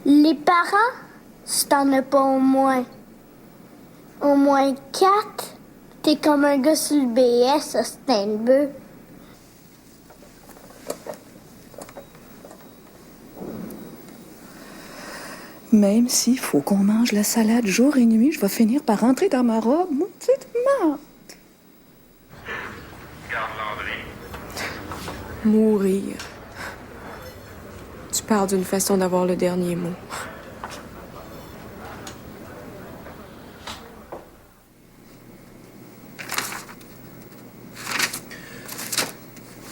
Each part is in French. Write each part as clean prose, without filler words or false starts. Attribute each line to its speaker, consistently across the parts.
Speaker 1: Les parents, si t'en as pas au moins 4, t'es comme un gars sur le BS, ça c'est un bœuf.
Speaker 2: Même s'il faut qu'on mange la salade jour et nuit, je vais finir par rentrer dans ma robe. Mon petite marde.
Speaker 3: Mourir. Tu parles d'une façon d'avoir le dernier mot.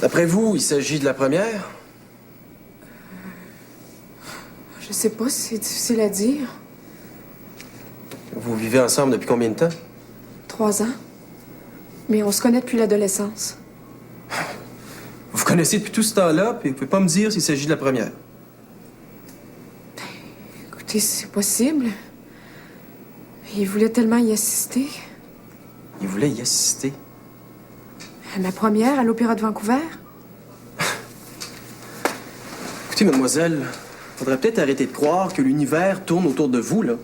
Speaker 4: D'après vous, il s'agit de la première?
Speaker 3: Je sais pas, c'est difficile à dire.
Speaker 4: Vous vivez ensemble depuis combien de temps?
Speaker 3: 3 ans. Mais on se connaît depuis l'adolescence.
Speaker 4: Vous vous connaissez depuis tout ce temps-là, puis vous pouvez pas me dire s'il s'agit de la première.
Speaker 3: Écoutez, c'est possible. Il voulait tellement y assister.
Speaker 4: Il voulait y assister.
Speaker 3: À ma première à l'Opéra de Vancouver.
Speaker 4: Écoutez, mademoiselle, faudrait peut-être arrêter de croire que l'univers tourne autour de vous, là.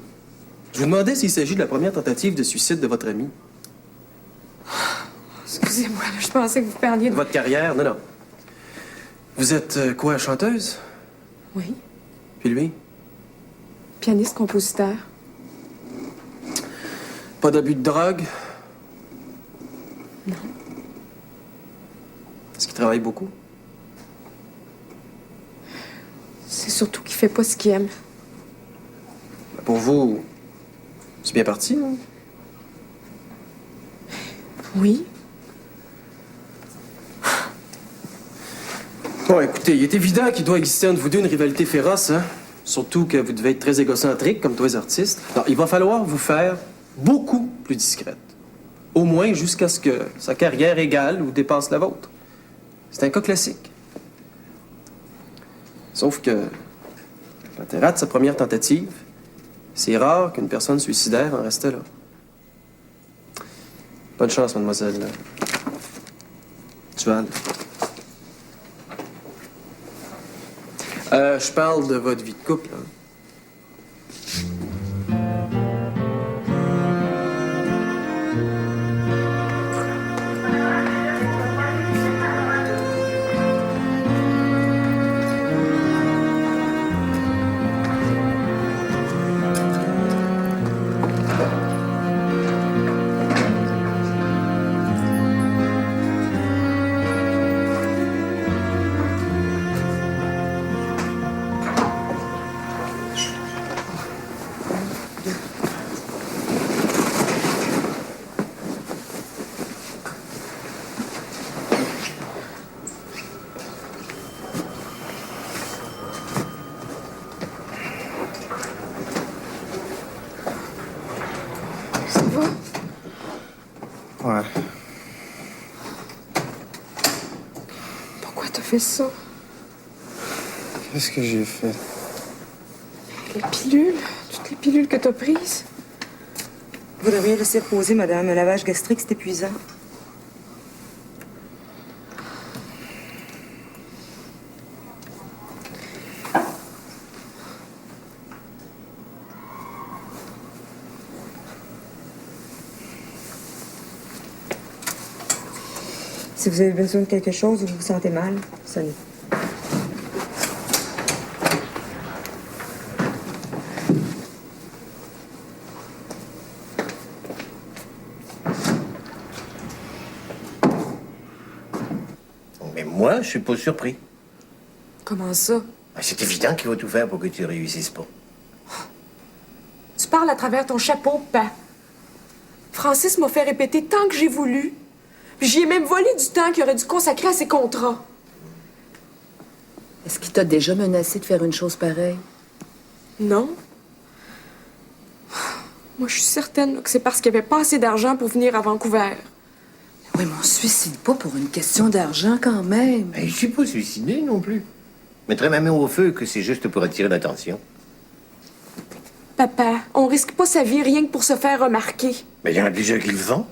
Speaker 4: Je vous demandais s'il s'agit de la première tentative de suicide de votre ami.
Speaker 3: Excusez-moi, là, je pensais que vous parliez de...
Speaker 4: Votre carrière? Non, non. Vous êtes quoi, chanteuse?
Speaker 3: Oui.
Speaker 4: Puis lui?
Speaker 3: Pianiste, compositeur.
Speaker 4: Pas d'abus de drogue?
Speaker 3: Non.
Speaker 4: Est-ce qu'il travaille beaucoup?
Speaker 3: C'est surtout qu'il fait pas ce qu'il aime.
Speaker 4: Pour vous, c'est bien parti, hein?
Speaker 3: Oui.
Speaker 4: Bon, écoutez, il est évident qu'il doit exister entre vous deux une rivalité féroce, hein? Surtout que vous devez être très égocentrique, comme tous les artistes. Alors, il va falloir vous faire beaucoup plus discrète. Au moins jusqu'à ce que sa carrière égale ou dépasse la vôtre. C'est un cas classique. Sauf que, quand elle rate sa première tentative, c'est rare qu'une personne suicidaire en reste là. Bonne chance, mademoiselle. Duval. Je parle de votre vie de couple, hein.
Speaker 3: Ça va?
Speaker 4: Ouais.
Speaker 3: Pourquoi t'as fait ça?
Speaker 4: Qu'est-ce que j'ai fait?
Speaker 3: Les pilules? Toutes les pilules que t'as prises?
Speaker 5: Vous devriez laisser reposer, madame. Le lavage gastrique, c'est épuisant. Si vous avez besoin de quelque chose ou vous vous sentez mal, sonnez.
Speaker 6: Mais moi, je suis pas surpris.
Speaker 3: Comment ça?
Speaker 6: C'est évident qu'il va tout faire pour que tu réussisses pas.
Speaker 3: Tu parles à travers ton chapeau, pa. Francis m'a fait répéter tant que j'ai voulu. Puis j'y ai même volé du temps qu'il aurait dû consacrer à ses contrats.
Speaker 2: Est-ce qu'il t'a déjà menacé de faire une chose pareille?
Speaker 3: Non. Moi, je suis certaine là, que c'est parce qu'il n'y avait pas assez d'argent pour venir à Vancouver.
Speaker 2: Oui, mais on se suicide pas pour une question d'argent quand même.
Speaker 6: Ben, je suis pas suicidé non plus. Je mettrais ma main au feu que c'est juste pour attirer l'attention.
Speaker 3: Papa, on risque pas sa vie rien que pour se faire remarquer.
Speaker 6: Mais il y en a déjà qui le font.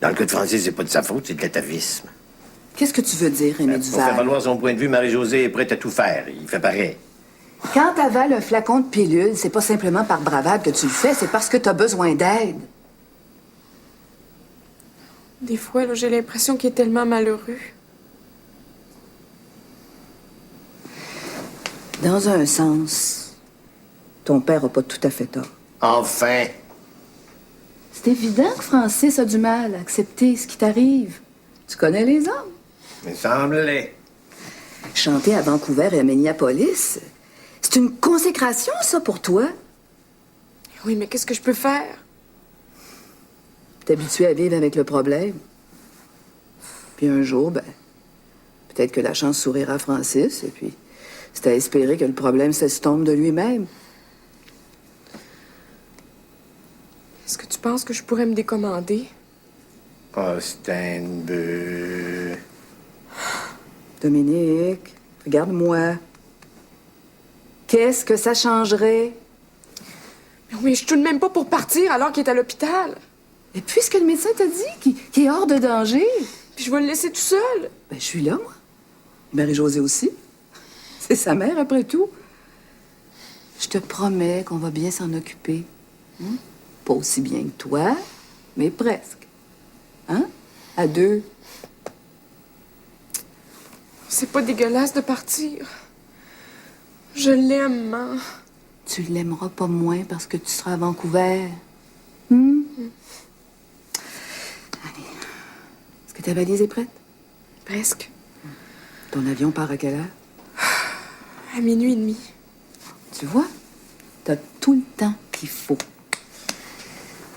Speaker 6: Dans le cas de Francis, c'est pas de sa faute, c'est de l'atavisme.
Speaker 2: Qu'est-ce que tu veux dire, Aimé
Speaker 6: Pour faire
Speaker 2: Duval?
Speaker 6: valoir son point de vue, Marie-Josée est prête à tout faire. Il fait pareil.
Speaker 2: Quand t'avales un flacon de pilule, c'est pas simplement par bravade que tu le fais, c'est parce que t'as besoin d'aide.
Speaker 3: Des fois, là, j'ai l'impression qu'il est tellement malheureux.
Speaker 2: Dans un sens, ton père a pas tout à fait tort.
Speaker 6: Enfin!
Speaker 2: C'est évident que Francis a du mal à accepter ce qui t'arrive. Tu connais les hommes.
Speaker 6: Il semblait.
Speaker 2: Chanter à Vancouver et à Minneapolis, c'est une consécration, ça, pour toi.
Speaker 3: Oui, mais qu'est-ce que je peux faire?
Speaker 2: T'habituer à vivre avec le problème. Puis un jour, peut-être que la chance sourira à Francis, et puis c'est à espérer que le problème s'estompe de lui-même.
Speaker 3: Est-ce que tu penses que je pourrais me décommander?
Speaker 6: Oh, c'est un peu...
Speaker 2: Dominique, regarde-moi. Qu'est-ce que ça changerait?
Speaker 3: Mais oui, je suis tout de même pas pour partir alors qu'il est à l'hôpital.
Speaker 2: Et puisque le médecin t'a dit qu'il est hors de danger,
Speaker 3: Puis je vais le laisser tout seul.
Speaker 2: je suis là, moi. Marie-Josée aussi. C'est sa mère, après tout. Je te promets qu'on va bien s'en occuper. Hein? Pas aussi bien que toi, mais presque. Hein? À deux.
Speaker 3: C'est pas dégueulasse de partir. Je l'aime, maman.
Speaker 2: Tu l'aimeras pas moins parce que tu seras à Vancouver. Allez. Est-ce que ta valise est prête?
Speaker 3: Presque.
Speaker 2: Ton avion part à quelle heure?
Speaker 3: À minuit et demi.
Speaker 2: Tu vois? T'as tout le temps qu'il faut.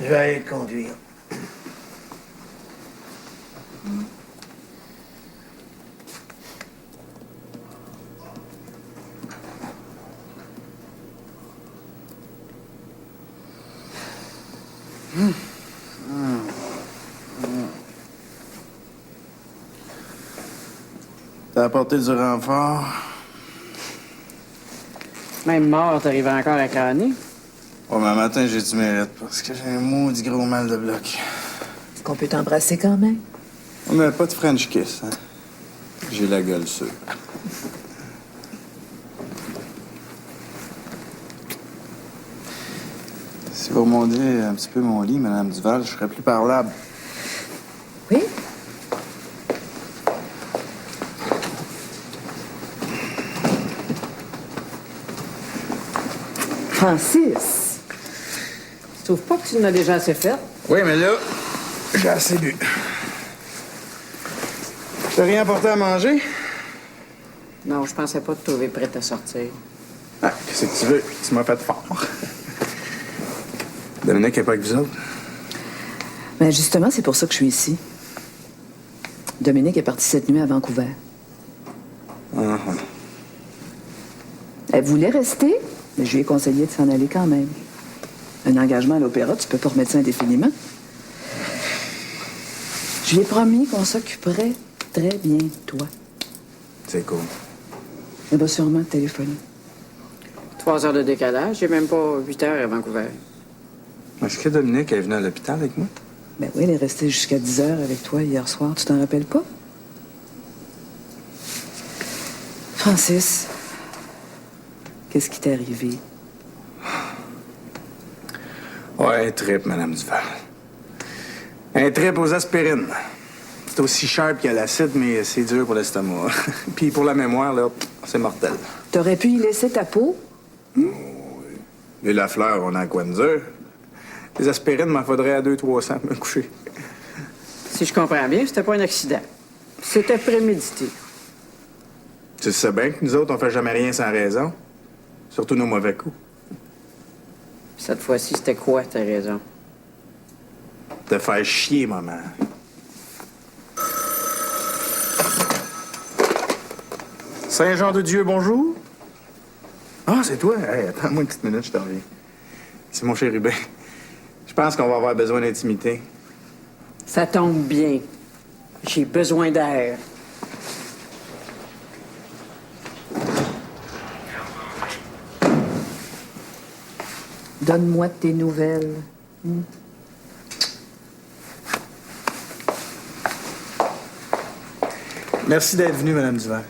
Speaker 6: Je vais aller le conduire.
Speaker 7: T'as apporté du renfort?
Speaker 8: Même mort, t'arrives encore à crâner.
Speaker 7: Oh, mais matin, j'ai du mérite parce que j'ai un maudit gros mal de bloc.
Speaker 2: Est-ce qu'on peut t'embrasser quand même?
Speaker 7: On n'a pas de French kiss, hein? J'ai la gueule sûre. Si vous remontez un petit peu mon lit, Madame Duval, je serais plus parlable.
Speaker 2: Oui? Francis!
Speaker 8: Tu trouves pas que tu en as déjà assez fait?
Speaker 7: Oui, mais là, j'ai assez bu. T'as rien apporté à manger?
Speaker 8: Non, je pensais pas te trouver prête à sortir.
Speaker 7: Ah, qu'est-ce que tu veux? Tu m'as fait fort. Dominique est pas avec vous autres?
Speaker 2: Ben justement, c'est pour ça que je suis ici. Dominique est partie cette nuit à Vancouver.
Speaker 7: Ah, ah.
Speaker 2: Elle voulait rester, mais je lui ai conseillé de s'en aller quand même. Un engagement à l'opéra, tu peux pas remettre ça indéfiniment. Je lui ai promis qu'on s'occuperait très bien de toi.
Speaker 7: C'est cool.
Speaker 2: Elle va sûrement te téléphoner.
Speaker 8: 3 heures de décalage, j'ai même pas 8 heures à Vancouver.
Speaker 7: Est-ce que Dominique est venue à l'hôpital avec moi?
Speaker 2: Ben oui, elle est restée jusqu'à 10 heures avec toi hier soir. Tu t'en rappelles pas? Francis, qu'est-ce qui t'est arrivé?
Speaker 7: Ouais, un trip, Madame Duval. Un trip aux aspirines. C'est aussi cher qu'il y a l'acide, mais c'est dur pour l'estomac. Puis pour la mémoire, là, c'est mortel.
Speaker 2: T'aurais pu y laisser ta peau?
Speaker 7: Et la fleur, on a quoi de dur? Les aspirines, m'en faudrait à 200-300 pour me coucher.
Speaker 8: Si je comprends bien, c'était pas un accident. C'était prémédité.
Speaker 7: Tu sais bien que nous autres, on fait jamais rien sans raison. Surtout nos mauvais coups.
Speaker 8: Cette fois-ci, c'était quoi, ta raison?
Speaker 7: Te faire chier, maman. Saint-Jean-de-Dieu, bonjour. Ah, c'est toi? Hey, attends-moi une petite minute, je te reviens. C'est mon chérubin. Je pense qu'on va avoir besoin d'intimité.
Speaker 8: Ça tombe bien. J'ai besoin d'air.
Speaker 2: Donne-moi de tes nouvelles.
Speaker 7: Merci d'être venue, Madame Duval.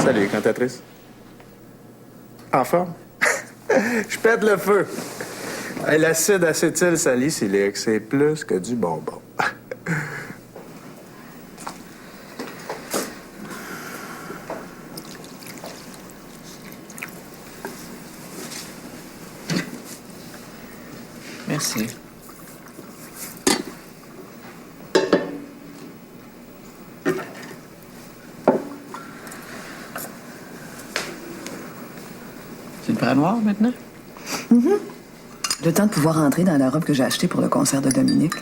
Speaker 7: Salut, cantatrice. En forme? Je pète le feu. Hey, l'acide acétylsalicylique, c'est plus que du bonbon.
Speaker 8: Merci. C'est le bras noir maintenant?
Speaker 2: Le temps de pouvoir entrer dans la robe que j'ai achetée pour le concert de Dominique.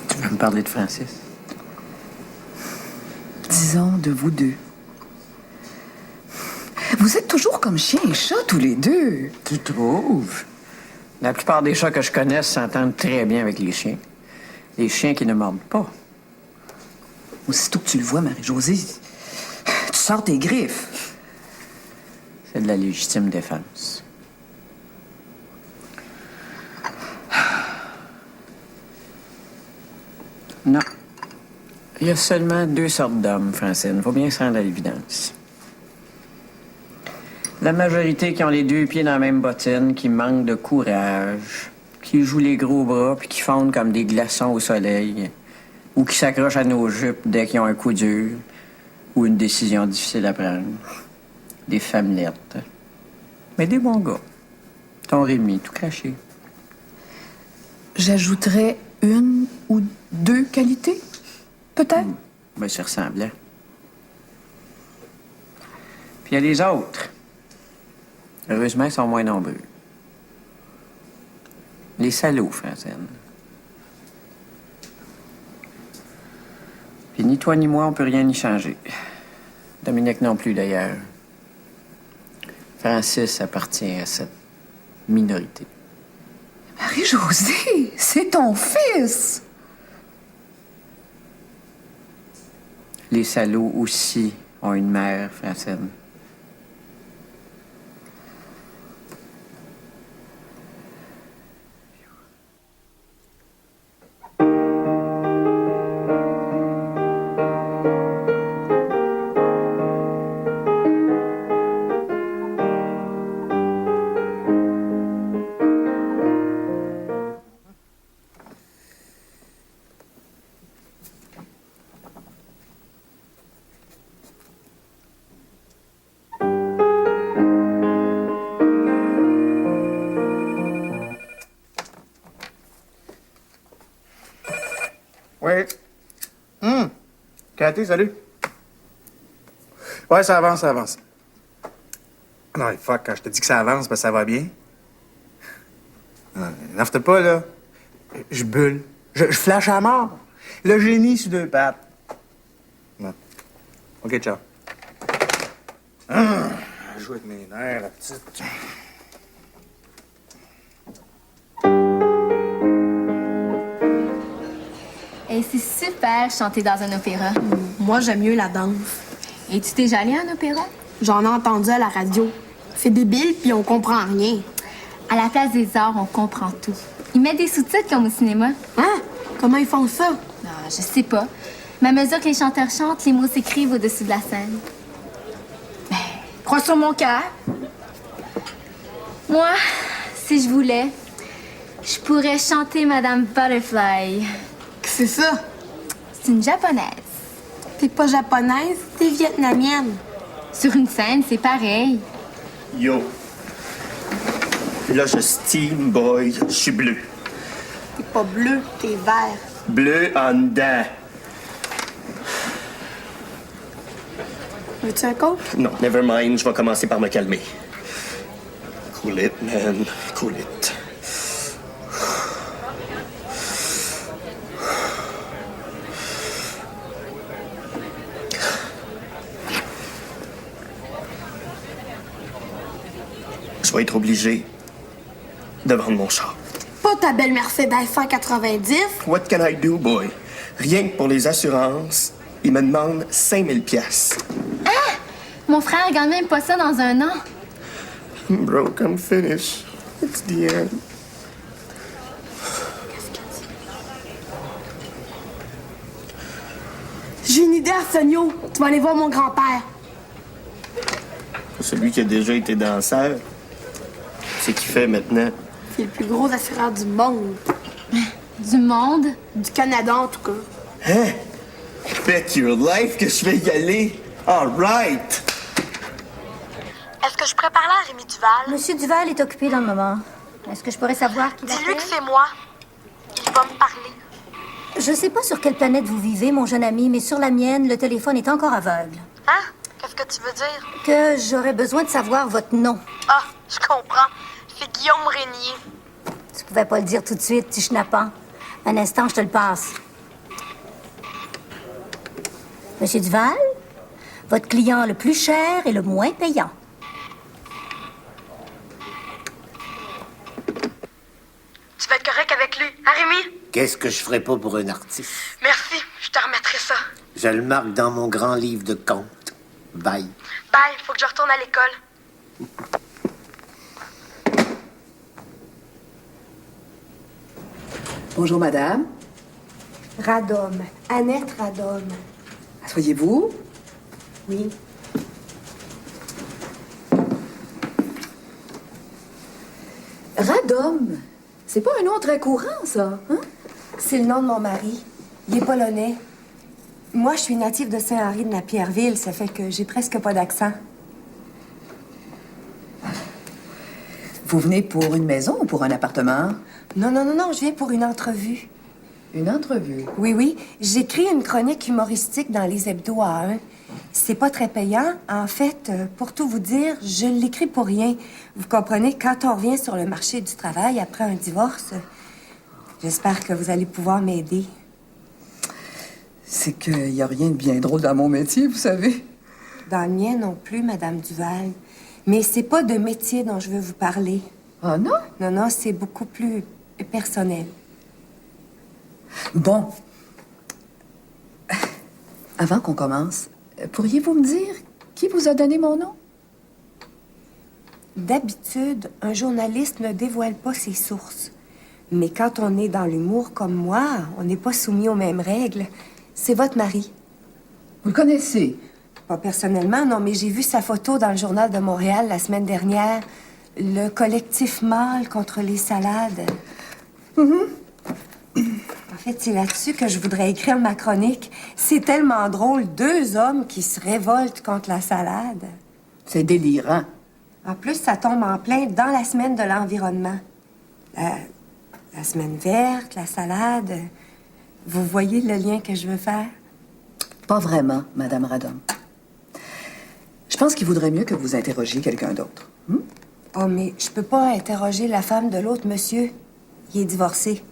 Speaker 8: Tu veux me parler de Francis?
Speaker 2: Disons de vous deux. Vous êtes toujours comme chien et chat, tous les deux.
Speaker 8: Tu trouves? La plupart des chats que je connais s'entendent très bien avec les chiens. Les chiens qui ne mordent pas.
Speaker 2: Aussitôt que tu le vois, Marie-Josée, tu sors tes griffes.
Speaker 8: C'est de la légitime défense. Non. Il y a seulement 2 sortes d'hommes, Francine. Faut bien se rendre à l'évidence. La majorité qui ont les 2 pieds dans la même bottine, qui manquent de courage, qui jouent les gros bras puis qui fondent comme des glaçons au soleil, ou qui s'accrochent à nos jupes dès qu'ils ont un coup dur ou une décision difficile à prendre. Des femmelettes. Mais des bons gars. Ton Rémi, tout craché.
Speaker 2: J'ajouterais 1 ou 2 qualités, peut-être.
Speaker 8: Ben, c'est ressemblant. Puis il y a les autres. Heureusement, ils sont moins nombreux. Les salauds, Francine. Puis ni toi ni moi, on peut rien y changer. Dominique non plus, d'ailleurs. Francis appartient à cette minorité.
Speaker 2: Marie-Josée, c'est ton fils.
Speaker 8: Les salauds aussi ont une mère, Francine.
Speaker 7: Oui. Cathy, salut. Ouais, ça avance, ça avance. Non, mais fuck, quand je te dis que ça avance, ben ça va bien. N'en pas, là. Je bulle. Je flash à mort. Le génie sur 2 pattes. Non. OK, ciao. Je joue avec mes nerfs, la petite.
Speaker 9: Et c'est super chanter dans un opéra.
Speaker 10: Moi, j'aime mieux la danse.
Speaker 9: Et tu t'es déjà allé à un opéra?
Speaker 10: J'en ai entendu à la radio. C'est débile, puis on comprend rien.
Speaker 9: À la place des arts, on comprend tout. Ils mettent des sous-titres comme au cinéma.
Speaker 10: Hein? Comment ils font ça?
Speaker 9: Non, je sais pas. Mais à mesure que les chanteurs chantent, les mots s'écrivent au-dessus de la scène. Ben,
Speaker 10: Crois sur mon cœur.
Speaker 9: moi, si je voulais, je pourrais chanter Madame Butterfly.
Speaker 10: C'est ça.
Speaker 9: C'est une japonaise.
Speaker 10: T'es pas japonaise, t'es vietnamienne.
Speaker 9: Sur une scène, c'est pareil.
Speaker 11: Yo. Là, je steam, boy. Je suis bleu.
Speaker 10: T'es pas bleu, t'es vert.
Speaker 11: Bleu en dedans.
Speaker 10: Veux-tu un coke?
Speaker 11: Non, never mind. Je vais commencer par me calmer. Cool it, man. Cool it. Je vais être obligé de vendre mon char.
Speaker 10: Pas ta belle Mercedes 190.
Speaker 11: What can I do, boy? Rien que pour les assurances, ils me demandent 5000 pièces.
Speaker 9: Mon frère gagne même pas ça dans un an.
Speaker 11: Broke, I'm finished. Quotidienne.
Speaker 10: J'ai une idée, Arsenio. Tu vas aller voir mon grand-père.
Speaker 11: Celui qui a déjà été danseur. C'est qu'il fait maintenant.
Speaker 10: C'est le plus gros assureur du monde.
Speaker 9: Du monde?
Speaker 10: Du Canada, en tout cas.
Speaker 11: Hein? Bet your life que je vais y aller. All right.
Speaker 12: Est-ce que je pourrais parler à Rémi Duval?
Speaker 13: Monsieur Duval est occupé dans le moment. Est-ce que je pourrais savoir qui l'appelle?
Speaker 12: Dis-lui que c'est moi. Il va me parler.
Speaker 13: Je sais pas sur quelle planète vous vivez, mon jeune ami, mais sur la mienne, le téléphone est encore aveugle.
Speaker 12: Hein? Qu'est-ce que tu veux dire?
Speaker 13: Que j'aurais besoin de savoir votre nom.
Speaker 12: Ah, je comprends. C'est Guillaume Régnier.
Speaker 13: Tu pouvais pas le dire tout de suite, petit schnappant. Un instant, je te le passe. Monsieur Duval, votre client le plus cher et le moins payant.
Speaker 12: Tu vas être correct avec lui, hein, Rémi?
Speaker 6: Qu'est-ce que je ferais pas pour un artiste?
Speaker 12: Merci, je te remettrai ça.
Speaker 6: Je le marque dans mon grand livre de contes. Bye.
Speaker 12: Bye, faut que je retourne à l'école.
Speaker 2: Bonjour, madame.
Speaker 10: Radom. Annette Radom.
Speaker 2: Asseyez-vous.
Speaker 10: Oui.
Speaker 2: Radom. C'est pas un nom très courant, ça, hein?
Speaker 10: C'est le nom de mon mari. Il est polonais. Moi, je suis native de Saint-Henri de la Pierreville. Ça fait que j'ai presque pas d'accent.
Speaker 2: Vous venez pour une maison ou pour un appartement?
Speaker 10: Non, je viens pour une entrevue.
Speaker 2: Une entrevue?
Speaker 10: Oui. J'écris une chronique humoristique dans les hebdos A1. C'est pas très payant. En fait, pour tout vous dire, je l'écris pour rien. Vous comprenez, quand on revient sur le marché du travail après un divorce, j'espère que vous allez pouvoir m'aider.
Speaker 2: C'est qu'il y a rien de bien drôle dans mon métier, vous savez.
Speaker 10: Dans le mien non plus, Madame Duval. Mais c'est pas de métier dont je veux vous parler.
Speaker 2: Ah non?
Speaker 10: Non, c'est beaucoup plus personnel.
Speaker 2: Bon. Avant qu'on commence, pourriez-vous me dire qui vous a donné mon nom?
Speaker 10: D'habitude, un journaliste ne dévoile pas ses sources. Mais quand on est dans l'humour comme moi, on n'est pas soumis aux mêmes règles. C'est votre mari.
Speaker 2: Vous le connaissez?
Speaker 10: Pas personnellement, non, mais j'ai vu sa photo dans le Journal de Montréal la semaine dernière. Le collectif mâle contre les salades. En fait, c'est là-dessus que je voudrais écrire ma chronique. C'est tellement drôle, 2 hommes qui se révoltent contre la salade.
Speaker 2: C'est délirant.
Speaker 10: En plus, ça tombe en plein dans la semaine de l'environnement. La semaine verte, la salade. Vous voyez le lien que je veux faire?
Speaker 2: Pas vraiment, Madame Radom. Je pense qu'il vaudrait mieux que vous interrogiez quelqu'un d'autre.
Speaker 10: Oh, mais je peux pas interroger la femme de l'autre monsieur. Il est divorcé.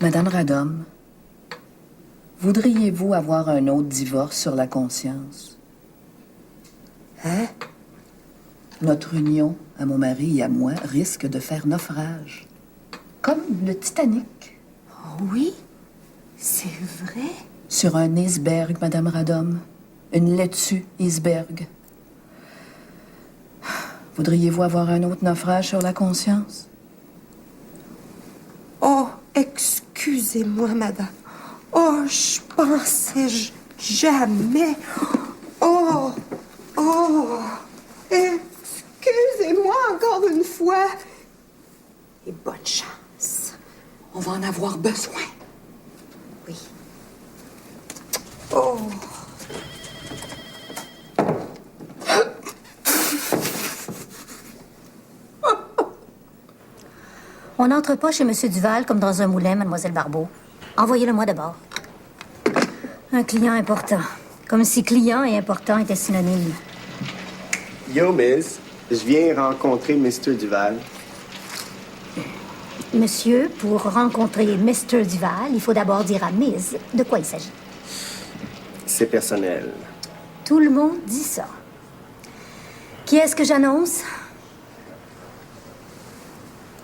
Speaker 2: Madame Radom, voudriez-vous avoir un autre divorce sur la conscience?
Speaker 10: Hein?
Speaker 2: Notre union, à mon mari et à moi, risque de faire naufrage. Comme le Titanic.
Speaker 10: Oh oui? C'est vrai?
Speaker 2: Sur un iceberg, Madame Radom. Une laitue iceberg. Voudriez-vous avoir un autre naufrage sur la conscience?
Speaker 10: Oh, excusez-moi, madame. Oh, je pensais jamais. Oh, excusez-moi encore une fois. Et bonne chance.
Speaker 2: On va en avoir besoin.
Speaker 10: Oui. Oh.
Speaker 13: On n'entre pas chez Monsieur Duval comme dans un moulin, Mademoiselle Barbeau. Envoyez-le-moi d'abord. Un client important. Comme si client et important étaient synonymes.
Speaker 11: Yo, miss. Je viens rencontrer Mr. Duval.
Speaker 13: Monsieur, pour rencontrer Mr. Duval, il faut d'abord dire à Miss de quoi il s'agit.
Speaker 11: C'est personnel.
Speaker 13: Tout le monde dit ça. Qui est-ce que j'annonce?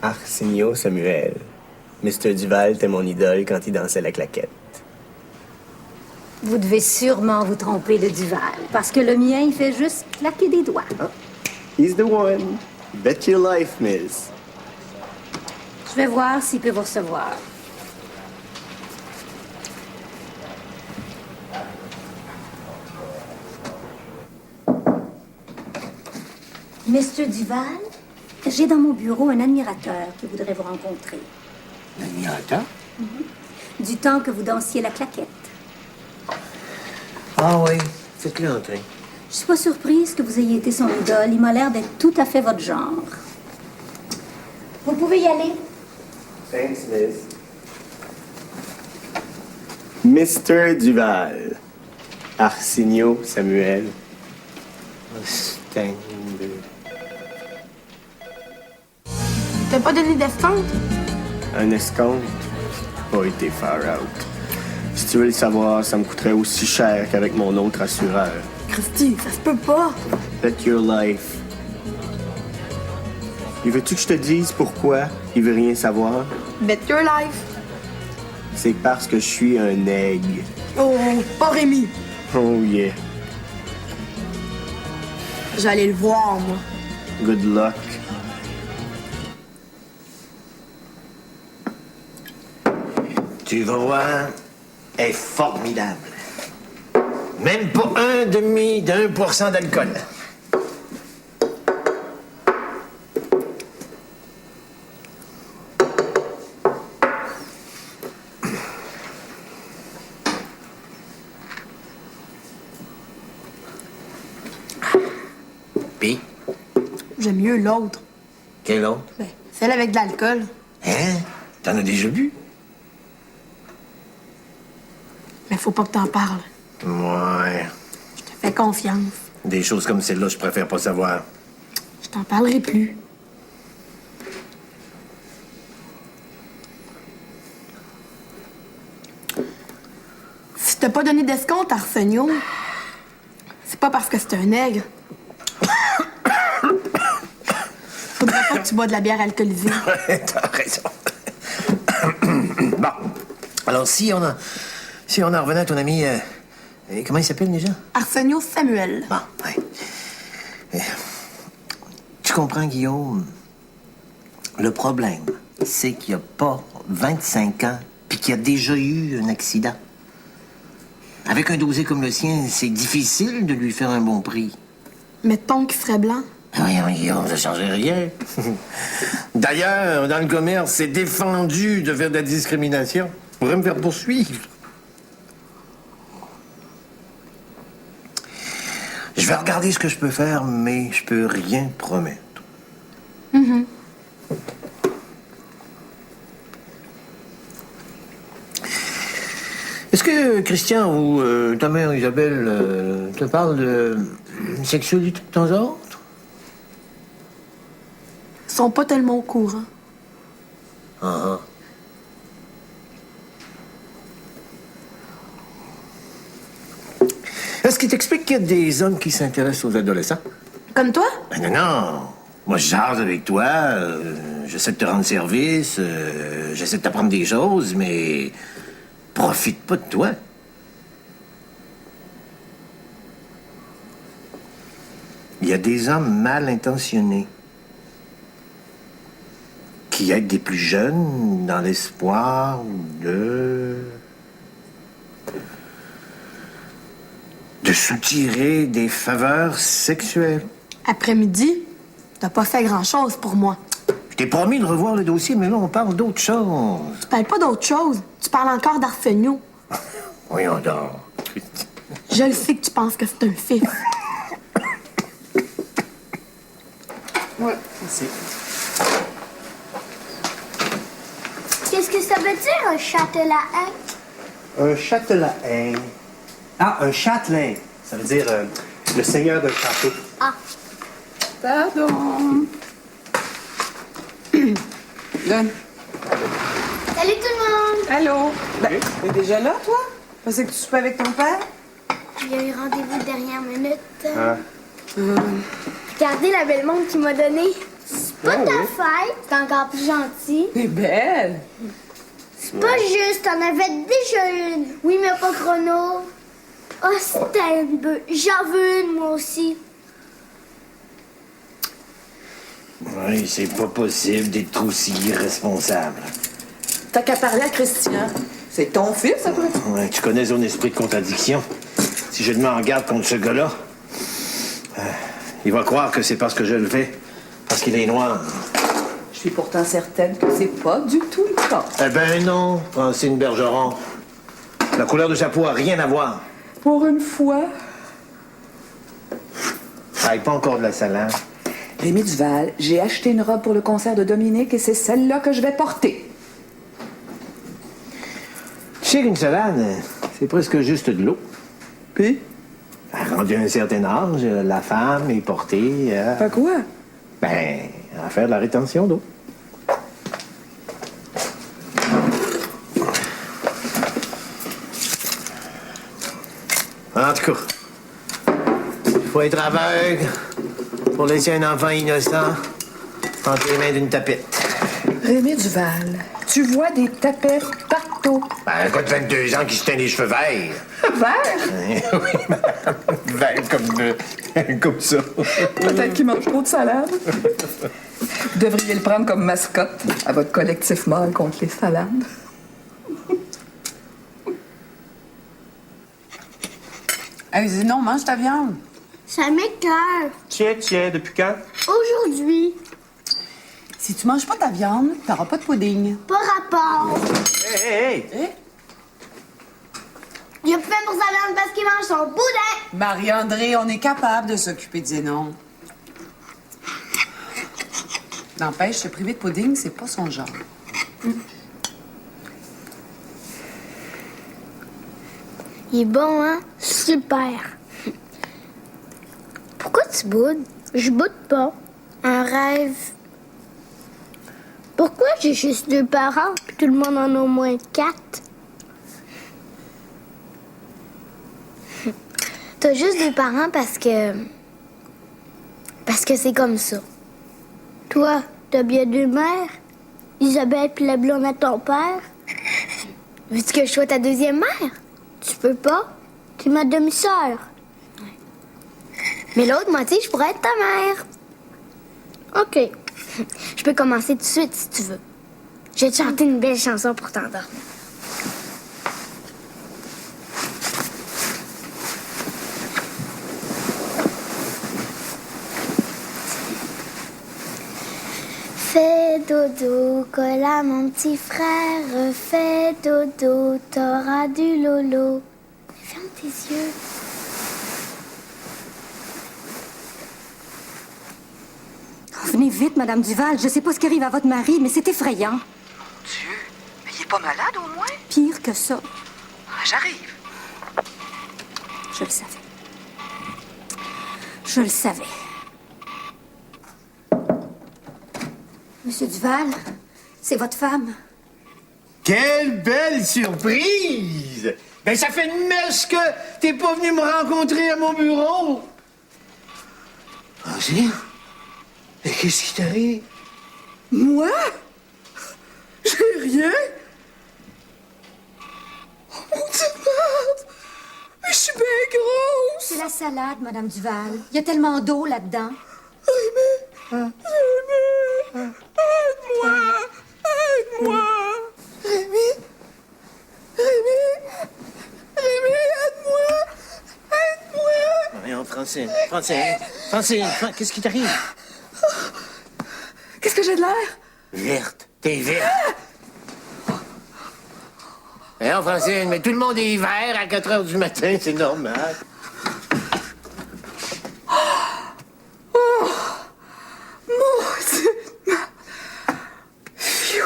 Speaker 11: Arsenio Samuel. Mr. Duval était mon idole quand il dansait la claquette.
Speaker 13: Vous devez sûrement vous tromper de Duval, parce que le mien, il fait juste claquer des doigts.
Speaker 11: He's the one. Bet your life, miss.
Speaker 13: Je vais voir s'il peut vous recevoir. Mr. Duval, j'ai dans mon bureau un admirateur qui voudrait vous rencontrer.
Speaker 6: Un admirateur?
Speaker 13: Du temps que vous dansiez la claquette.
Speaker 6: Ah oui, faites-le entrer.
Speaker 13: Je suis pas surprise que vous ayez été son idole. Il m'a l'air d'être tout à fait votre genre. Vous pouvez y aller.
Speaker 11: Thanks, miss. Mr. Duval. Arsenio Samuel. Mustang.
Speaker 12: T'as pas donné d'escompte?
Speaker 11: Un escompte? Pas été far out. Si tu veux le savoir, ça me coûterait aussi cher qu'avec mon autre assureur.
Speaker 12: Christy, ça se peut pas.
Speaker 11: Bet your life. Et veux-tu que je te dise pourquoi il veut rien savoir?
Speaker 12: Bet your life.
Speaker 11: C'est parce que je suis un aigle.
Speaker 12: Oh, pas Rémi.
Speaker 11: Oh yeah.
Speaker 12: J'allais le voir, moi.
Speaker 11: Good luck.
Speaker 6: Tu vas voir, elle est formidable. Même pas 0,1% d'alcool. Puis?
Speaker 12: J'aime mieux l'autre.
Speaker 6: Quel autre?
Speaker 12: Ben, celle avec de l'alcool.
Speaker 6: Hein? T'en as déjà bu?
Speaker 12: Mais faut pas que t'en parles.
Speaker 6: Ouais.
Speaker 12: Je te fais confiance.
Speaker 6: Des choses comme celle-là, je préfère pas savoir.
Speaker 12: Je t'en parlerai plus. Si t'as pas donné d'escompte à Arsenio, c'est pas parce que c'est un nègre. Faudrait pas que tu bois de la bière alcoolisée.
Speaker 6: T'as raison. Bon. Alors, si on en revenait à ton ami... comment il s'appelle déjà?
Speaker 12: Arsenio Samuel.
Speaker 6: Bon, ouais. Tu comprends, Guillaume? Le problème, c'est qu'il a pas 25 ans puis qu'il a déjà eu un accident. Avec un dossier comme le sien, c'est difficile de lui faire un bon prix.
Speaker 12: Mettons qu'il serait blanc.
Speaker 6: Voyons, Guillaume, ça changerait rien. D'ailleurs, dans le commerce, c'est défendu de faire de la discrimination. On pourrait me faire poursuivre. Je vais regarder ce que je peux faire, mais je peux rien promettre.
Speaker 12: Mm-hmm.
Speaker 6: Est-ce que Christian ou ta mère Isabelle te parlent de sexualité de temps à autre?
Speaker 12: Ils sont pas tellement au courant.
Speaker 6: Ah. Est-ce qu'il t'explique qu'il y a des hommes qui s'intéressent aux adolescents?
Speaker 12: Comme toi?
Speaker 6: Ben non. Moi, je jase avec toi, j'essaie de te rendre service, j'essaie de t'apprendre des choses, mais profite pas de toi. Il y a des hommes mal intentionnés qui aident des plus jeunes dans l'espoir de soutirer des faveurs sexuelles.
Speaker 12: Après-midi, t'as pas fait grand-chose pour moi.
Speaker 6: Je t'ai promis de revoir le dossier, mais là, on parle d'autre chose.
Speaker 12: Tu parles pas d'autre chose. Tu parles encore d'Arsenio.
Speaker 6: Voyons donc.
Speaker 12: Je le sais que tu penses que c'est un fils.
Speaker 4: Ouais, c'est...
Speaker 1: Qu'est-ce que ça veut dire, un châtelain?
Speaker 14: Un châtelain. Ah, un châtelain. Ça veut dire le seigneur d'un château.
Speaker 1: Ah.
Speaker 5: Pardon. Donne.
Speaker 1: Salut tout le monde!
Speaker 5: Allô? Ben, t'es déjà là, toi? Pensais que tu soupais avec ton père?
Speaker 1: Il y a eu rendez-vous de dernière minute.
Speaker 14: Ah.
Speaker 1: Regardez la belle montre qu'il m'a donnée. C'est pas
Speaker 5: Ah
Speaker 1: ta
Speaker 5: oui.
Speaker 1: fête, c'est encore plus gentil.
Speaker 5: T'es belle.
Speaker 1: C'est pas juste, t'en avais déjà une. Oui, mais pas chrono. Oh, c'était une bœuf. J'en veux une, moi aussi.
Speaker 6: Oui, c'est pas possible d'être aussi irresponsable.
Speaker 15: T'as qu'à parler à Christian. C'est ton fils, après tout.
Speaker 6: Ouais, tu connais son esprit de contradiction. Si je le mets en garde contre ce gars-là, il va croire que c'est parce que je le fais, parce qu'il est noir.
Speaker 15: Je suis pourtant certaine que c'est pas du tout le cas.
Speaker 6: Eh ben non, Francine Bergeron. La couleur de sa peau a rien à voir.
Speaker 15: Pour une fois.
Speaker 6: Ah, pas encore de la salade.
Speaker 15: Rémi Duval, j'ai acheté une robe pour le concert de Dominique et c'est celle-là que je vais porter.
Speaker 6: Tu sais qu'une salade, c'est presque juste de l'eau.
Speaker 15: Puis?
Speaker 6: Rendu à un certain âge, la femme est portée à...
Speaker 15: À quoi?
Speaker 6: Ben, à faire de la rétention d'eau. En tout cas, il faut être aveugle pour laisser un enfant innocent entre les mains d'une tapette.
Speaker 15: Rémi Duval, tu vois des tapettes partout.
Speaker 6: Ben, un gars de 22 ans qui se teint les cheveux verts.
Speaker 15: Vert?
Speaker 6: Oui, madame. Vert comme ça.
Speaker 15: Peut-être qu'il mange trop de salade. Vous devriez le prendre comme mascotte à votre collectif mâle contre les salades.
Speaker 12: Hey, dis non, mange ta viande.
Speaker 1: Ça m'écœure.
Speaker 11: Tiens, depuis quand?
Speaker 1: Aujourd'hui,
Speaker 12: Si tu manges pas ta viande, t'auras pas de pudding.
Speaker 1: pas rapport.
Speaker 11: Hey!
Speaker 1: Il a fait pour sa viande parce qu'il mange son boudin.
Speaker 12: Marie-André, on est capable de s'occuper de Zénon. N'empêche, se priver de pudding, c'est pas son genre.
Speaker 1: Il est bon, hein? Super. Pourquoi tu boudes? Je boude pas. Un rêve. Pourquoi j'ai juste 2 parents puis tout le monde en a au moins 4? T'as juste 2 parents parce que c'est comme ça. Toi, t'as bien 2 mères? Isabelle puis la blonde à ton père? Veux-tu que je sois ta 2e mère? Tu peux pas? T'es ma demi-sœur. Mais l'autre moitié, je pourrais être ta mère. OK. Je peux commencer tout de suite si tu veux. Je vais te chanter une belle chanson pour t'endormir. Fais dodo, colle à mon petit frère. Fais dodo, t'auras du lolo. Ferme tes yeux.
Speaker 13: Venez vite, Madame Duval. Je sais pas ce qui arrive à votre mari, mais c'est effrayant.
Speaker 15: Dieu, mais il est pas malade au moins?
Speaker 13: Pire que ça.
Speaker 15: Ah, j'arrive.
Speaker 13: Je le savais. Je le savais. Monsieur Duval, c'est votre femme.
Speaker 6: Quelle belle surprise! Ben, ça fait une messe que t'es pas venu me rencontrer à mon bureau. Francine? Mais qu'est-ce qui t'arrive?
Speaker 15: Moi? J'ai rien? Oh mon Dieu, merde! Mais je suis bien grosse!
Speaker 13: C'est la salade, Madame Duval. Il y a tellement d'eau là-dedans.
Speaker 15: Rémi! Rémi! Aide-moi! Aide-moi! Rémi! Rémi! Rémi, aide-moi! Aide-moi!
Speaker 6: Voyons, Francine, qu'est-ce qui t'arrive?
Speaker 15: Qu'est-ce que j'ai de l'air?
Speaker 6: Verte, t'es verte. Voyons, Francine, mais tout le monde est vert à 4 heures du matin, c'est normal.
Speaker 15: Oh! Maudit! Phew!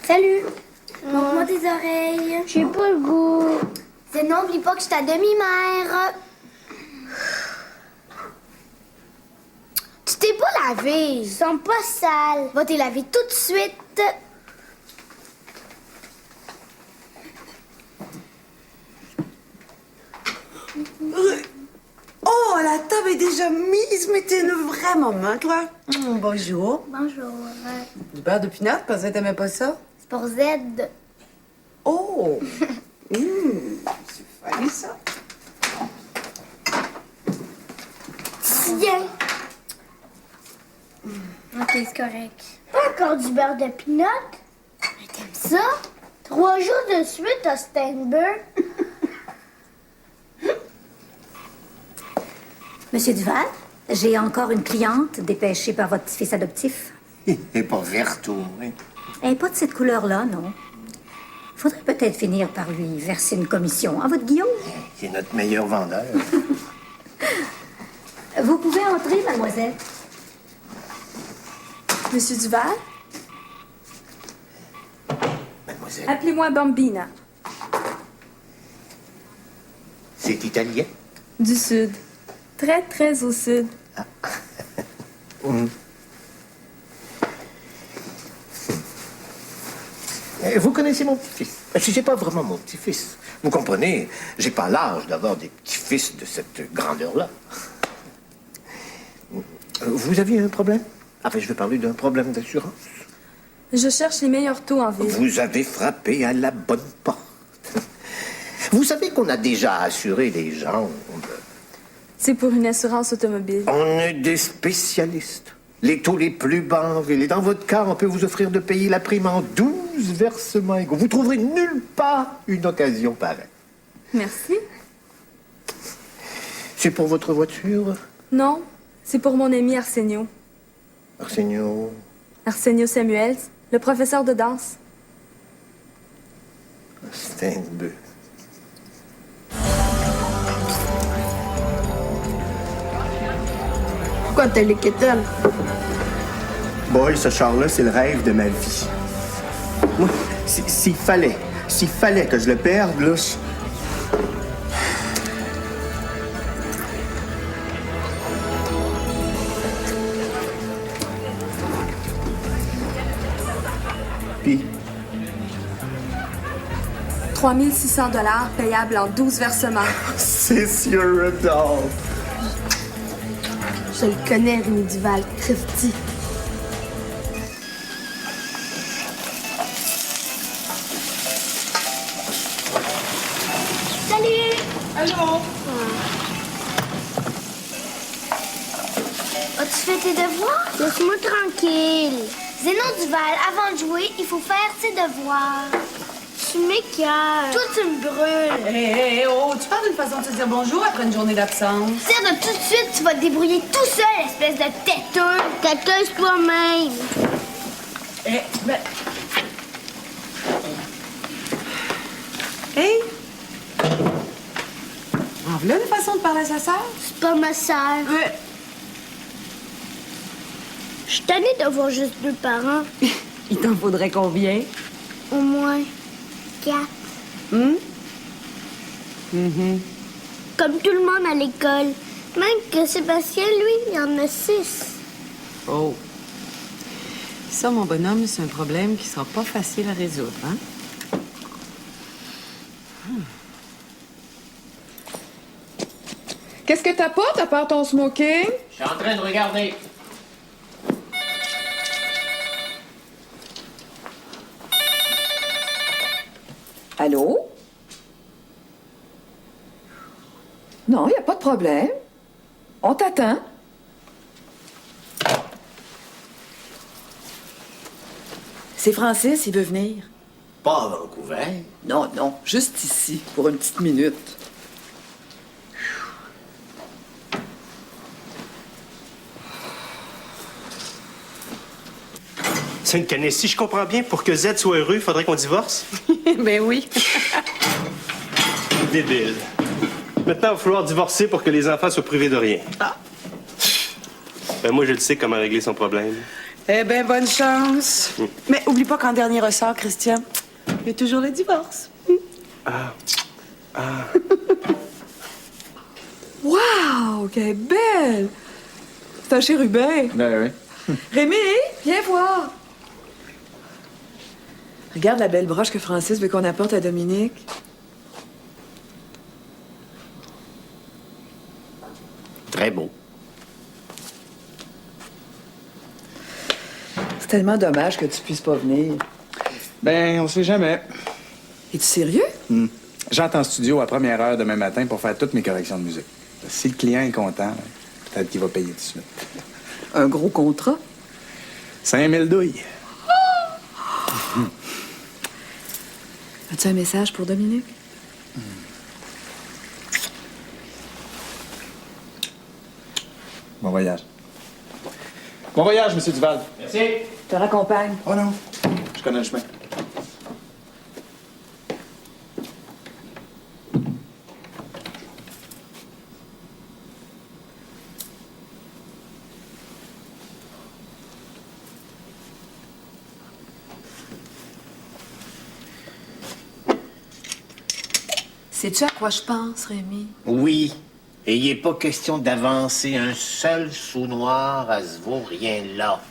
Speaker 1: Salut. Montre-moi tes oreilles. J'ai pas le goût. Sinon, oublie pas que je suis ta demi-mère. Tu t'es pas lavé. Ils sont pas sales. Va te laver tout de suite.
Speaker 15: Oh, la table est déjà mise,
Speaker 16: mais t'es une vraie maman, toi. Bonjour.
Speaker 1: Bonjour.
Speaker 16: Du beurre de pinot, parce que t'aimais pas ça?
Speaker 1: C'est pour Z.
Speaker 16: Oh! C'est funny, ça.
Speaker 1: Tiens. Ok, c'est correct. Pas encore du beurre de pinot? Mais t'aimes ça? 3 jours de suite à Steinberg.
Speaker 13: Monsieur Duval, j'ai encore une cliente dépêchée par votre petit-fils adoptif.
Speaker 6: Elle est pas verte, oui.
Speaker 13: Elle n'est pas de cette couleur-là, non. Faudrait peut-être finir par lui verser une commission. À votre Guillaume?
Speaker 6: C'est notre meilleur vendeur.
Speaker 13: Vous pouvez entrer, mademoiselle.
Speaker 17: Monsieur Duval?
Speaker 6: Mademoiselle.
Speaker 17: Appelez-moi Bambina.
Speaker 6: C'est italien?
Speaker 17: Du Sud. Très, très au Sud.
Speaker 6: Vous connaissez mon petit-fils? C'est pas vraiment mon petit-fils. Vous comprenez, j'ai pas l'âge d'avoir des petits-fils de cette grandeur-là. Vous aviez un problème? Enfin, je veux parler d'un problème d'assurance.
Speaker 17: Je cherche les meilleurs taux en ville.
Speaker 6: Vous avez frappé à la bonne porte. Vous savez qu'on a déjà assuré les gens.
Speaker 17: C'est pour une assurance automobile.
Speaker 6: On est des spécialistes. Les taux les plus bas en ville. Et dans votre cas, on peut vous offrir de payer la prime en 12 versements égaux. Vous trouverez nulle part une occasion pareille.
Speaker 17: Merci.
Speaker 6: C'est pour votre voiture?
Speaker 17: Non, c'est pour mon ami Arsenio.
Speaker 6: Arsenio?
Speaker 17: Arsenio Samuels, le professeur de danse.
Speaker 6: Steinberg.
Speaker 12: Pourquoi t'as les quétaines?
Speaker 11: Boy, ce char-là, c'est le rêve de ma vie. Moi, s'il fallait que je le perde, là,
Speaker 6: Puis?
Speaker 17: 3 600 $ payables en 12 versements.
Speaker 11: c'est sur Rudolph.
Speaker 12: Je le connais, Rémi Duval. Christy.
Speaker 1: Salut!
Speaker 12: Allô?
Speaker 1: As-tu fait tes devoirs? Laisse-moi tranquille. Zénon Duval, avant de jouer, il faut faire ses devoirs. Tu m'écoeures. Toi, tu me brûles.
Speaker 16: Hé, oh, tu parles d'une façon de te dire bonjour après une journée d'absence.
Speaker 1: Tire de tout de suite, tu vas te débrouiller tout seul, espèce de têteux. Têteuse toi-même.
Speaker 16: Eh, ben... Hey! En voilà une façon de parler à sa sœur?
Speaker 1: C'est pas ma sœur. Je suis tannée d'avoir juste 2 parents.
Speaker 16: Il t'en faudrait combien?
Speaker 1: Au moins 4. Comme tout le monde à l'école. Même que Sébastien, lui, il y en a 6.
Speaker 16: Oh. Ça, mon bonhomme, c'est un problème qui sera pas facile à résoudre, hein?
Speaker 15: Qu'est-ce que t'apportes à part ton smoking?
Speaker 8: Je suis en train de regarder.
Speaker 15: Allô? Non, il n'y a pas de problème. On t'attend.
Speaker 18: C'est Francis, il veut venir.
Speaker 6: Pas à Vancouver.
Speaker 18: Non, non, juste ici, pour une petite minute.
Speaker 14: Sainte-Canée, si je comprends bien, pour que Z soit heureux, il faudrait qu'on divorce?
Speaker 16: Ben oui.
Speaker 14: Débile. Maintenant, il va falloir divorcer pour que les enfants soient privés de rien.
Speaker 16: Ah.
Speaker 14: Ben moi, je le sais comment régler son problème.
Speaker 16: Eh ben, bonne chance. Mais oublie pas qu'en dernier ressort, Christian, il y a toujours le divorce.
Speaker 14: Ah. Ah.
Speaker 15: Wow, qu'elle est belle! C'est un chérubin.
Speaker 19: Ben oui.
Speaker 15: Rémi, viens voir. Regarde la belle broche que Francis veut qu'on apporte à Dominique.
Speaker 6: Très beau.
Speaker 18: tellement dommage que tu puisses pas venir.
Speaker 7: Ben, on sait jamais.
Speaker 18: Es-tu sérieux?
Speaker 7: J'entre en studio à première heure demain matin pour faire toutes mes corrections de musique. Si le client est content, peut-être qu'il va payer tout de suite.
Speaker 18: Un gros contrat?
Speaker 7: 5000 douilles.
Speaker 18: As-tu un message pour Dominique?
Speaker 7: Bon voyage. Bon voyage, Monsieur Duval.
Speaker 18: Merci. Je te raccompagne.
Speaker 7: Oh non, je connais le chemin.
Speaker 18: Sais-tu à quoi je pense, Rémi?
Speaker 6: Oui. Et il n'est pas question d'avancer un seul sou noir à ce vaut-rien-là.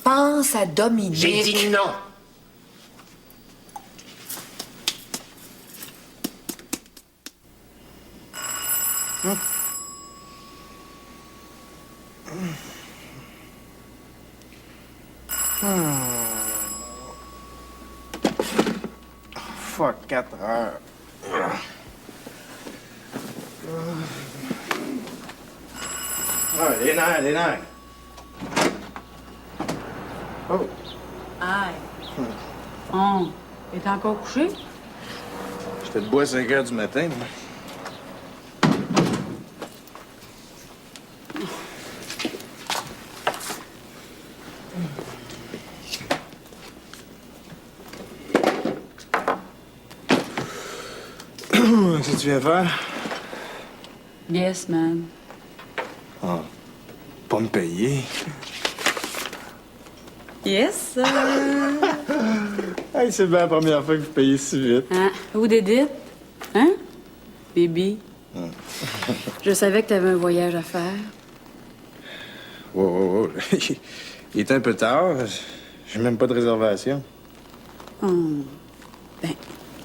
Speaker 18: Pense à Dominique.
Speaker 6: J'ai dit non.
Speaker 11: Fuck, 4 heures. Ah, les nerfs, les nerfs. Oh.
Speaker 16: Aïe. Oh, t'es encore couché?
Speaker 7: J'étais debout à 5 heures du matin, moi. Qu'est-ce que tu viens faire?
Speaker 16: Yes, man.
Speaker 7: Ah, pas me payer.
Speaker 16: Yes,
Speaker 7: Hey, c'est bien la première fois que vous payez si vite.
Speaker 16: Hein? Où Dédith? Hein? Baby? Je savais que t'avais un voyage à faire.
Speaker 7: Wow. Il est un peu tard. J'ai même pas de réservation.
Speaker 16: Ben,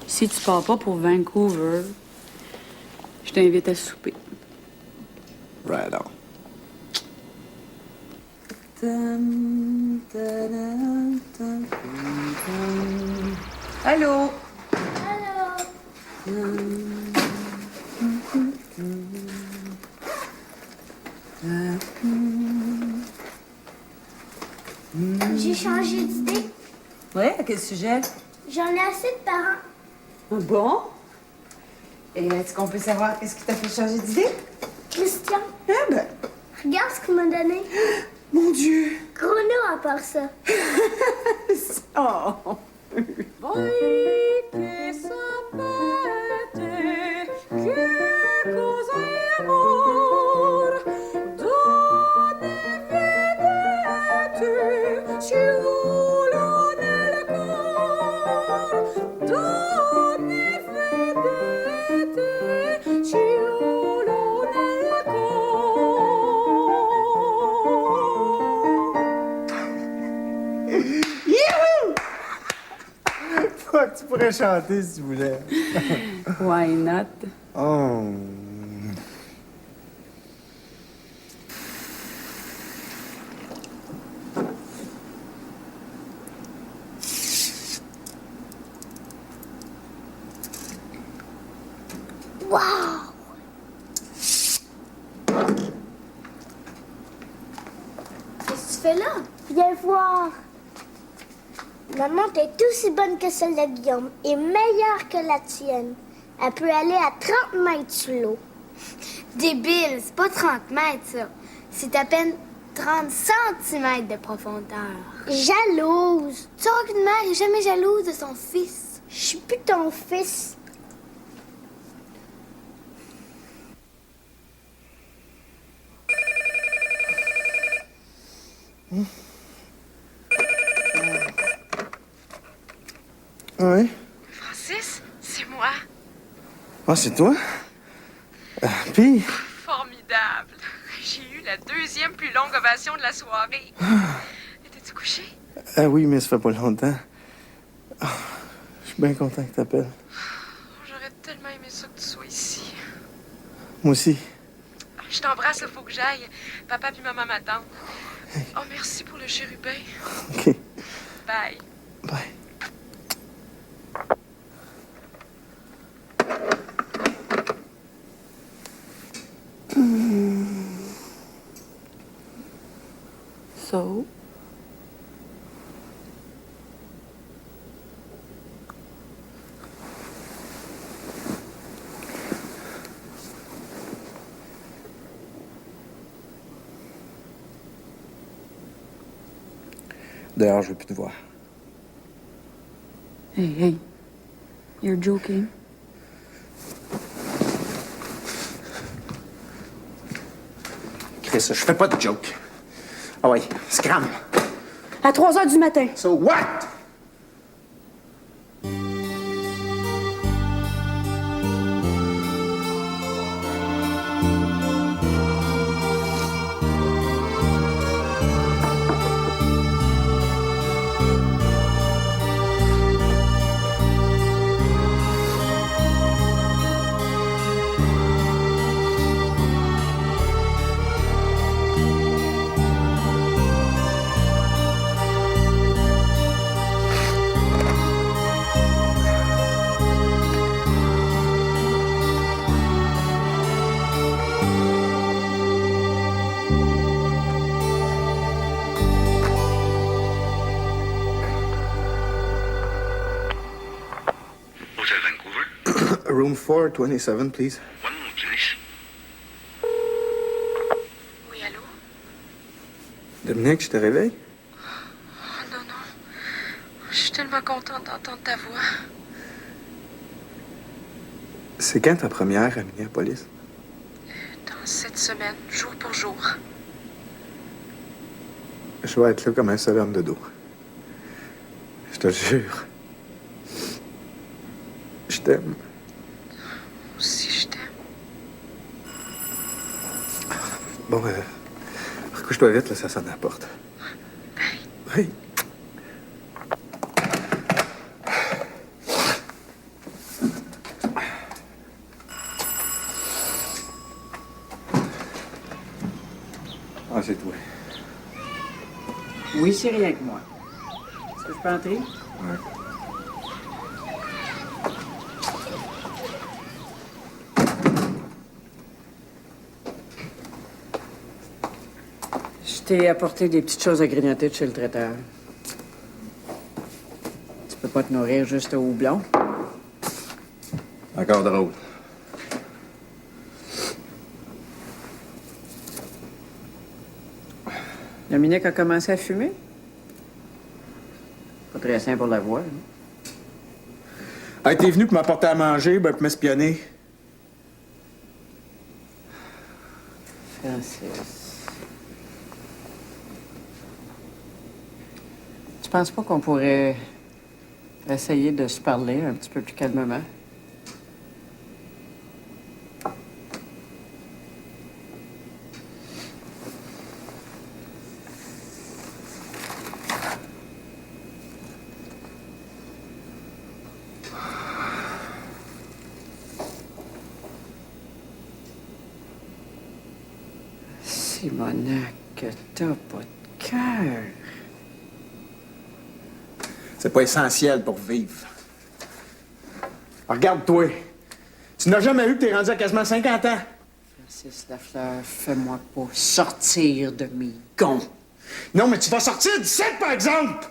Speaker 16: si tu pars pas pour Vancouver, je t'invite à souper.
Speaker 7: Right on.
Speaker 16: Allô?
Speaker 1: J'ai changé d'idée.
Speaker 16: Ouais, à quel sujet?
Speaker 1: J'en ai assez de parents.
Speaker 16: Bon? Et est-ce qu'on peut savoir qu'est-ce qui t'a fait changer d'idée?
Speaker 1: Christian.
Speaker 16: Ah ben.
Speaker 1: Regarde ce qu'il m'a donné.
Speaker 16: Mon Dieu!
Speaker 1: Chrono à part ça.
Speaker 16: Oh!
Speaker 11: Tu pourrais chanter si tu voulais.
Speaker 16: Why not?
Speaker 11: Oh.
Speaker 1: Wow! Qu'est-ce que tu fais là? Viens voir. Maman est aussi bonne que celle de Guillaume et meilleure que la tienne. Elle peut aller à 30 mètres sous l'eau. Débile, c'est pas 30 mètres, ça. C'est à peine 30 centimètres de profondeur. Jalouse. Tu vois qu'une mère est jamais jalouse de son fils. Je suis plus ton fils.
Speaker 11: Oui?
Speaker 19: Francis, c'est moi.
Speaker 11: Ah, c'est toi? Puis?
Speaker 19: Formidable. J'ai eu la deuxième plus longue ovation de la soirée. Étais-tu couché?
Speaker 11: Ah oui, mais ça fait pas longtemps. Ah, je suis bien content que t'appelles.
Speaker 19: J'aurais tellement aimé ça que tu sois ici.
Speaker 11: Moi aussi.
Speaker 19: Je t'embrasse, il faut que j'aille. Papa puis maman m'attendent. Oh, merci pour le chérubin.
Speaker 11: OK.
Speaker 19: Bye.
Speaker 11: Bye.
Speaker 16: So?
Speaker 7: Dehors, je veux plus te voir.
Speaker 16: Hey. You're joking?
Speaker 14: Chris, je fais pas de joke. Ah ouais, scram.
Speaker 16: À 3 heures du matin.
Speaker 14: So what? Room 427, please.
Speaker 19: One moment, please. Oui, allô?
Speaker 7: Dominique, je te réveille?
Speaker 19: Oh, non. Je suis tellement contente d'entendre ta voix.
Speaker 7: C'est quand ta première à Minneapolis?
Speaker 19: Dans cette semaine, jour pour jour.
Speaker 7: Je vais être là comme un seul homme de dos. Je te le jure. Je t'aime.
Speaker 19: Aussi, je t'aime.
Speaker 7: Bon, recouche-toi vite, là, ça sonne à la porte. Oui. Ah, c'est toi.
Speaker 8: Oui, c'est rien que moi. Est-ce que je peux entrer?
Speaker 7: Ouais.
Speaker 8: Je t'ai apporté des petites choses à grignoter de chez le traiteur. Tu peux pas te nourrir juste au houblon?
Speaker 7: Encore drôle.
Speaker 8: Dominique a commencé à fumer? Pas très sain pour la voix. Hein?
Speaker 14: Hey, t'es venu pour m'apporter à manger, ben, pour m'espionner.
Speaker 8: Francis. Tu penses pas qu'on pourrait essayer de se parler un petit peu plus calmement? Simonac, que t'as pas de cœur.
Speaker 14: C'est pas essentiel pour vivre. Regarde-toi. Tu n'as jamais eu que t'es rendu à quasiment 50 ans.
Speaker 8: Francis Lafleur, fais-moi pas sortir de mes gonds.
Speaker 14: Non, mais tu vas sortir du set, par exemple!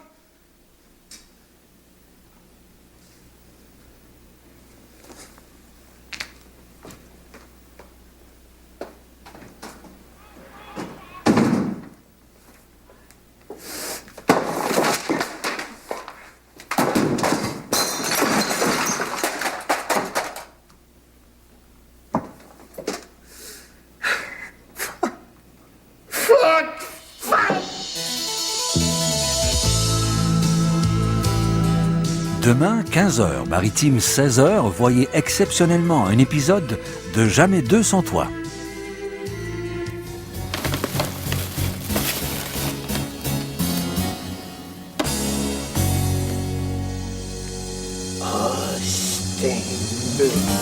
Speaker 20: Demain, 15h, Maritime 16h, voyez exceptionnellement un épisode de Jamais deux sans toi.
Speaker 6: Oh, Sting.